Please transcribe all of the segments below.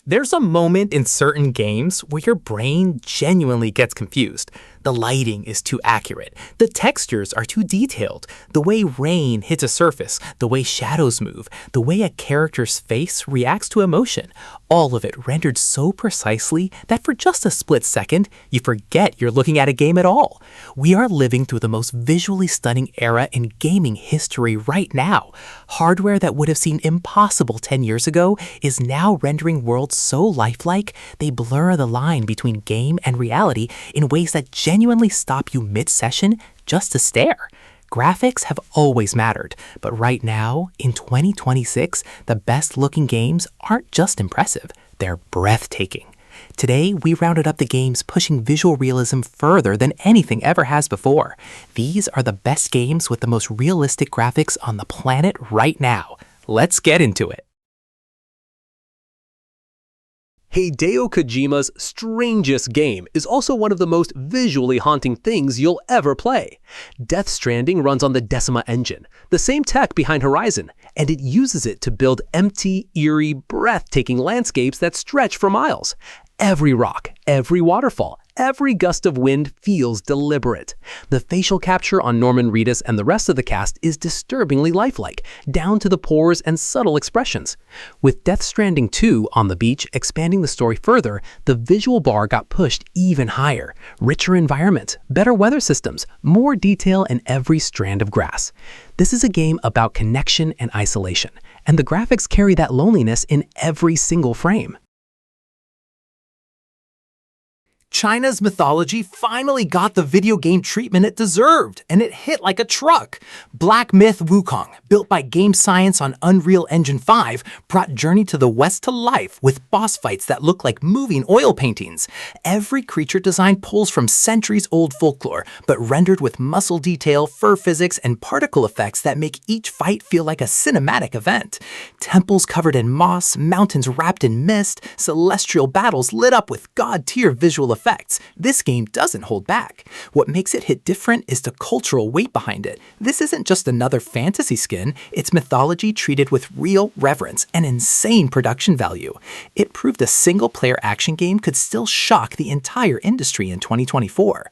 There's a moment in certain games where your brain genuinely gets confused. The lighting is too accurate, the textures are too detailed, the way rain hits a surface, the way shadows move, the way a character's face reacts to emotion. All of it rendered so precisely that for just a split second, you forget you're looking at a game at all. We are living through the most visually stunning era in gaming history right now. Hardware that would have seemed impossible 10 years ago is now rendering worlds so lifelike, they blur the line between game and reality in ways that genuinely stop you mid-session just to stare. Graphics have always mattered, but right now, in 2026, the best-looking games aren't just impressive, they're breathtaking. Today, we rounded up the games pushing visual realism further than anything ever has before. These are the best games with the most realistic graphics on the planet right now. Let's get into it. Hideo Kojima's strangest game is also one of the most visually haunting things you'll ever play. Death Stranding runs on the Decima engine, the same tech behind Horizon, and it uses it to build empty, eerie, breathtaking landscapes that stretch for miles. Every rock, every waterfall, every gust of wind feels deliberate. The facial capture on Norman Reedus and the rest of the cast is disturbingly lifelike, down to the pores and subtle expressions. With Death Stranding 2 on the beach expanding the story further, the visual bar got pushed even higher. Richer environments, better weather systems, more detail in every strand of grass. This is a game about connection and isolation, and the graphics carry that loneliness in every single frame. China's mythology finally got the video game treatment it deserved, and it hit like a truck. Black Myth Wukong, built by Game Science on Unreal Engine 5, brought Journey to the West to life with boss fights that look like moving oil paintings. Every creature design pulls from centuries-old folklore, but rendered with muscle detail, fur physics, and particle effects that make each fight feel like a cinematic event. Temples covered in moss, mountains wrapped in mist, celestial battles lit up with god-tier visual effects. This game doesn't hold back. What makes it hit different is the cultural weight behind it. This isn't just another fantasy skin, it's mythology treated with real reverence and insane production value. It proved a single-player action game could still shock the entire industry in 2024.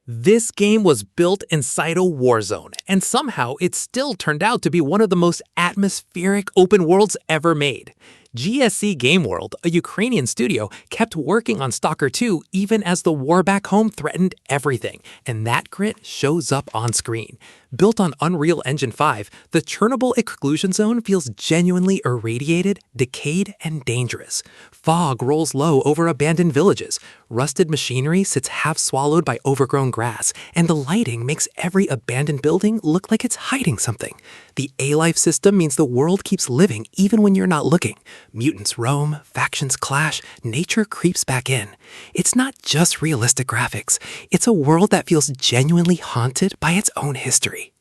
This game was built inside a war zone, and somehow it still turned out to be one of the most atmospheric open worlds ever made. GSC Game World, a Ukrainian studio, kept working on Stalker 2 even as the war back home threatened everything, and that grit shows up on screen. Built on Unreal Engine 5, the Chernobyl exclusion zone feels genuinely irradiated, decayed, and dangerous. Fog rolls low over abandoned villages, rusted machinery sits half swallowed by overgrown grass, and the lighting makes every abandoned building look like it's hiding something. The A-Life system means the world keeps living even when you're not looking. Mutants roam, factions clash, nature creeps back in. It's not just realistic graphics, it's a world that feels genuinely haunted by its own history.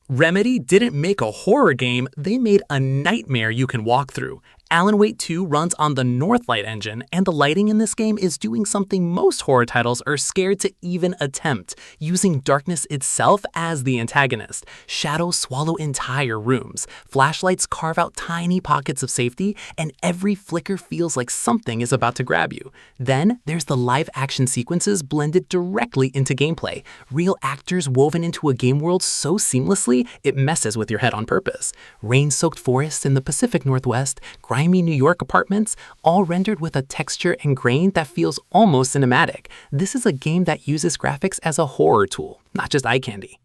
Remedy didn't make a horror game, they made a nightmare you can walk through. Alan Wake 2 runs on the Northlight engine, and the lighting in this game is doing something most horror titles are scared to even attempt, using darkness itself as the antagonist. Shadows swallow entire rooms, flashlights carve out tiny pockets of safety, and every flicker feels like something is about to grab you. Then there's the live action sequences blended directly into gameplay, real actors woven into a game world so seamlessly it messes with your head on purpose. Rain-soaked forests in the Pacific Northwest, grimy New York apartments, all rendered with a texture and grain that feels almost cinematic. This is a game that uses graphics as a horror tool, not just eye candy.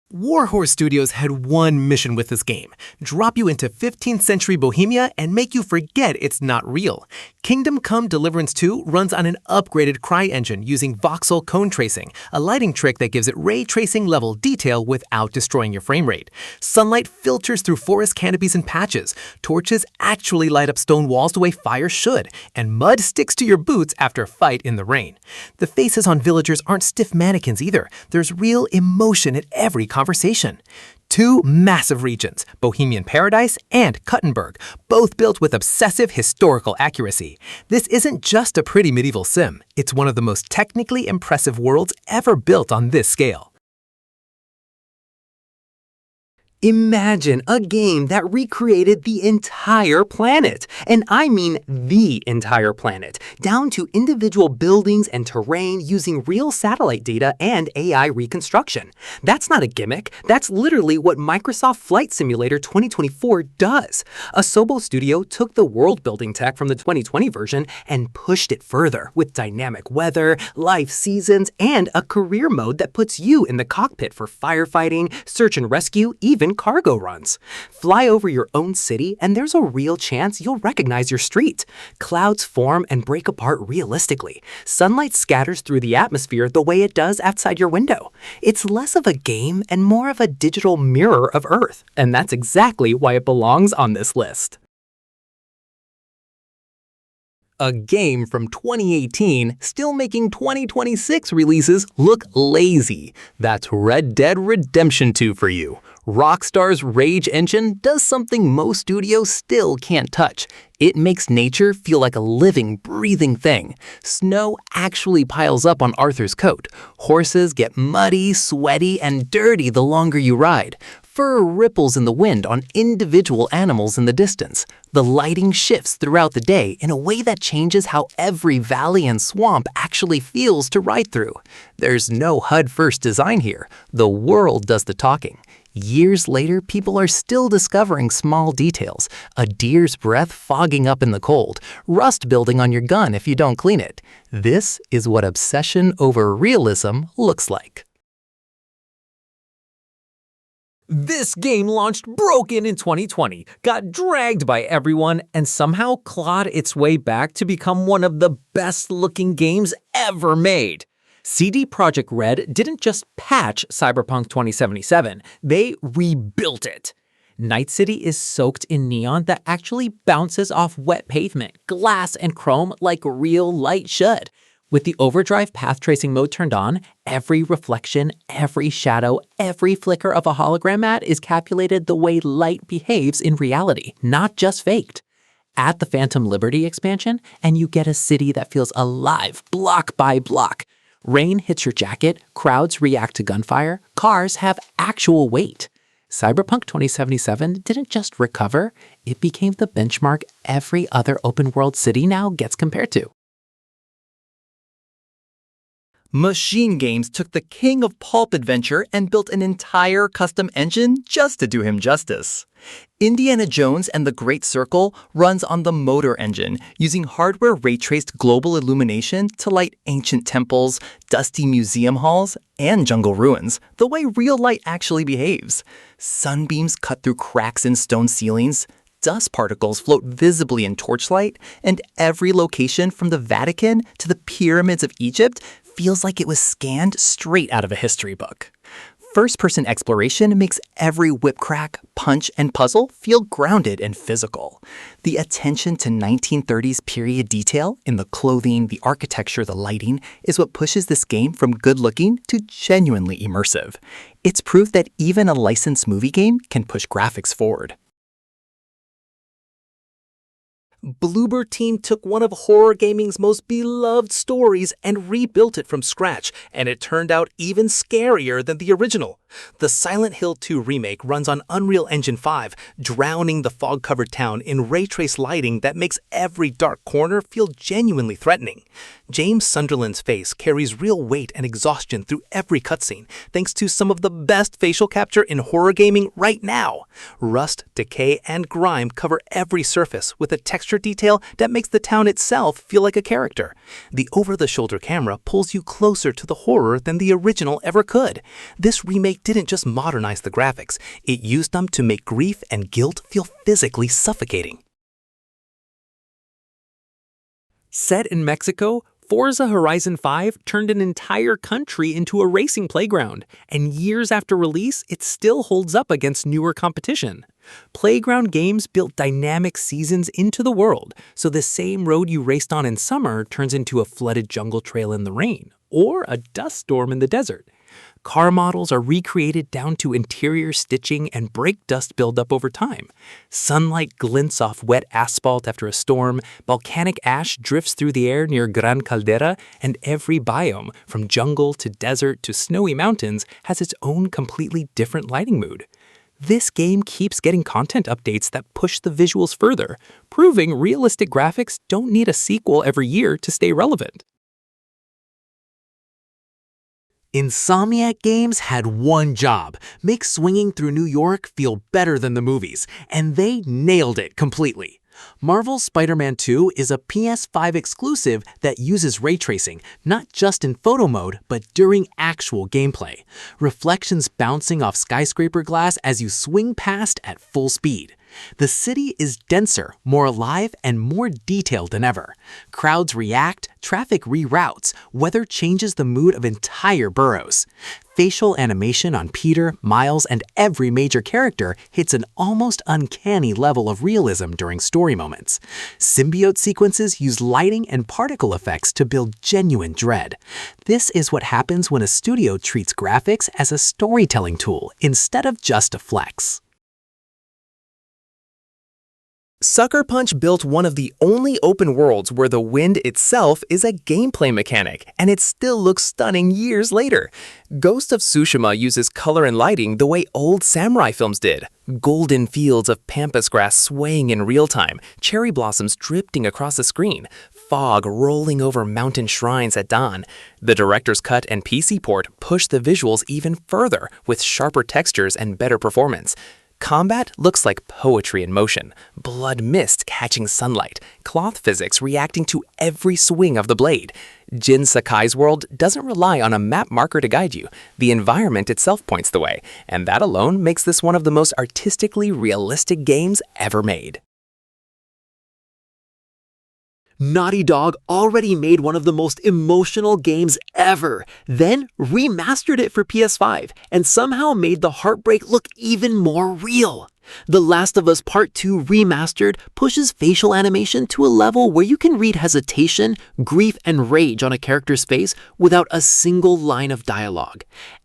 Warhorse Studios had one mission with this game: drop you into 15th century Bohemia and make you forget it's not real. Kingdom Come Deliverance 2 runs on an upgraded CryEngine using voxel cone tracing, a lighting trick that gives it ray tracing level detail without destroying your frame rate. Sunlight filters through forest canopies and patches, torches actually light up stone walls the way fire should, and mud sticks to your boots after a fight in the rain. The faces on villagers aren't stiff mannequins either. There's real emotion in every conversation. Two massive regions, Bohemian Paradise and Kuttenberg, both built with obsessive historical accuracy. This isn't just a pretty medieval sim, it's one of the most technically impressive worlds ever built on this scale. Imagine a game that recreated the entire planet, and I mean the entire planet, down to individual buildings and terrain using real satellite data and AI reconstruction. That's not a gimmick, that's literally what Microsoft Flight Simulator 2024 does. Asobo Studio took the world-building tech from the 2020 version and pushed it further with dynamic weather, life seasons, and a career mode that puts you in the cockpit for firefighting, search and rescue, even cargo runs. Fly over your own city and there's a real chance you'll recognize your street. Clouds form and break apart realistically. Sunlight scatters through the atmosphere the way it does outside your window. It's less of a game and more of a digital mirror of Earth, and that's exactly why it belongs on this list. A game from 2018 still making 2026 releases look lazy. That's Red Dead Redemption 2 for you. Rockstar's Rage engine does something most studios still can't touch. It makes nature feel like a living, breathing thing. Snow actually piles up on Arthur's coat. Horses get muddy, sweaty, and dirty the longer you ride. Fur ripples in the wind on individual animals in the distance. The lighting shifts throughout the day in a way that changes how every valley and swamp actually feels to ride through. There's no HUD-first design here. The world does the talking. Years later, people are still discovering small details. A deer's breath fogging up in the cold, rust building on your gun if you don't clean it. This is what obsession over realism looks like. This game launched broken in 2020, got dragged by everyone, and somehow clawed its way back to become one of the best-looking games ever made. CD Projekt Red didn't just patch Cyberpunk 2077, they rebuilt it. Night City is soaked in neon that actually bounces off wet pavement, glass, and chrome like real light should. With the overdrive path tracing mode turned on, every reflection, every shadow, every flicker of a hologram mat is calculated the way light behaves in reality, not just faked. Add the Phantom Liberty expansion, and you get a city that feels alive block by block. Rain hits your jacket, crowds react to gunfire, cars have actual weight. Cyberpunk 2077 didn't just recover, it became the benchmark every other open-world city now gets compared to. Machine Games took the king of pulp adventure and built an entire custom engine just to do him justice. Indiana Jones and the Great Circle runs on the Motor engine, using hardware ray-traced global illumination to light ancient temples, dusty museum halls, and jungle ruins, the way real light actually behaves. Sunbeams cut through cracks in stone ceilings, dust particles float visibly in torchlight, and every location from the Vatican to the pyramids of Egypt feels like it was scanned straight out of a history book. First-person exploration makes every whip crack, punch, and puzzle feel grounded and physical. The attention to 1930s period detail in the clothing, the architecture, the lighting is what pushes this game from good-looking to genuinely immersive. It's proof that even a licensed movie game can push graphics forward. Bloober Team took one of horror gaming's most beloved stories and rebuilt it from scratch, and it turned out even scarier than the original. The Silent Hill 2 remake runs on Unreal Engine 5, drowning the fog-covered town in ray-traced lighting that makes every dark corner feel genuinely threatening. James Sunderland's face carries real weight and exhaustion through every cutscene, thanks to some of the best facial capture in horror gaming right now. Rust, decay, and grime cover every surface with a texture detail that makes the town itself feel like a character. The over-the-shoulder camera pulls you closer to the horror than the original ever could. This remake didn't just modernize the graphics, it used them to make grief and guilt feel physically suffocating. Set in Mexico, Forza Horizon 5 turned an entire country into a racing playground, and years after release, it still holds up against newer competition. Playground games built dynamic seasons into the world, so the same road you raced on in summer turns into a flooded jungle trail in the rain, or a dust storm in the desert. Car models are recreated down to interior stitching and brake dust buildup over time. Sunlight glints off wet asphalt after a storm, volcanic ash drifts through the air near Gran Caldera, and every biome, from jungle to desert to snowy mountains, has its own completely different lighting mood. This game keeps getting content updates that push the visuals further, proving realistic graphics don't need a sequel every year to stay relevant. Insomniac Games had one job: make swinging through New York feel better than the movies, and they nailed it completely. Marvel's Spider-Man 2 is a PS5 exclusive that uses ray tracing, not just in photo mode, but during actual gameplay. Reflections bouncing off skyscraper glass as you swing past at full speed. The city is denser, more alive, and more detailed than ever. Crowds react, traffic reroutes, weather changes the mood of entire boroughs. Facial animation on Peter, Miles, and every major character hits an almost uncanny level of realism during story moments. Symbiote sequences use lighting and particle effects to build genuine dread. This is what happens when a studio treats graphics as a storytelling tool instead of just a flex. Sucker Punch built one of the only open worlds where the wind itself is a gameplay mechanic, and it still looks stunning years later. Ghost of Tsushima uses color and lighting the way old samurai films did. Golden fields of pampas grass swaying in real time, cherry blossoms drifting across the screen, fog rolling over mountain shrines at dawn. The director's cut and PC port push the visuals even further with sharper textures and better performance. Combat looks like poetry in motion, blood mist catching sunlight, cloth physics reacting to every swing of the blade. Jin Sakai's world doesn't rely on a map marker to guide you. The environment itself points the way, and that alone makes this one of the most artistically realistic games ever made. Naughty Dog already made one of the most emotional games ever, then remastered it for PS5, and somehow made the heartbreak look even more real. The Last of Us Part 2 Remastered pushes facial animation to a level where you can read hesitation, grief, and rage on a character's face without a single line of dialogue.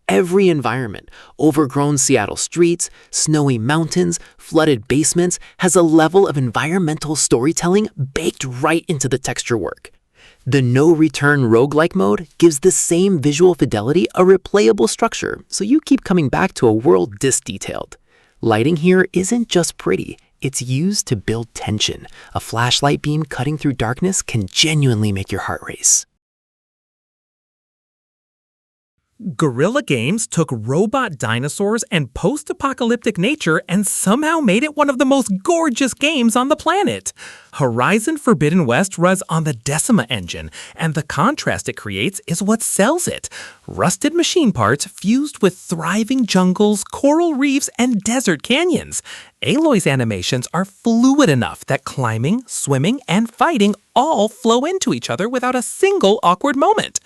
Every environment, overgrown Seattle streets, snowy mountains, flooded basements, has a level of environmental storytelling baked right into the texture work. The no-return roguelike mode gives the same visual fidelity a replayable structure, so you keep coming back to a world this detailed. Lighting here isn't just pretty, it's used to build tension. A flashlight beam cutting through darkness can genuinely make your heart race. Guerrilla Games took robot dinosaurs and post-apocalyptic nature and somehow made it one of the most gorgeous games on the planet. Horizon Forbidden West runs on the Decima engine, and the contrast it creates is what sells it. Rusted machine parts fused with thriving jungles, coral reefs, and desert canyons. Aloy's animations are fluid enough that climbing, swimming, and fighting all flow into each other without a single awkward moment.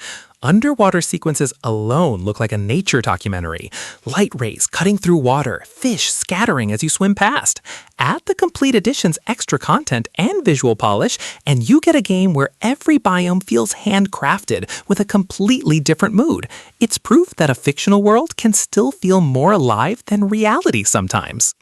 Underwater sequences alone look like a nature documentary. Light rays cutting through water, fish scattering as you swim past. Add the complete edition's extra content and visual polish, and you get a game where every biome feels handcrafted with a completely different mood. It's proof that a fictional world can still feel more alive than reality sometimes.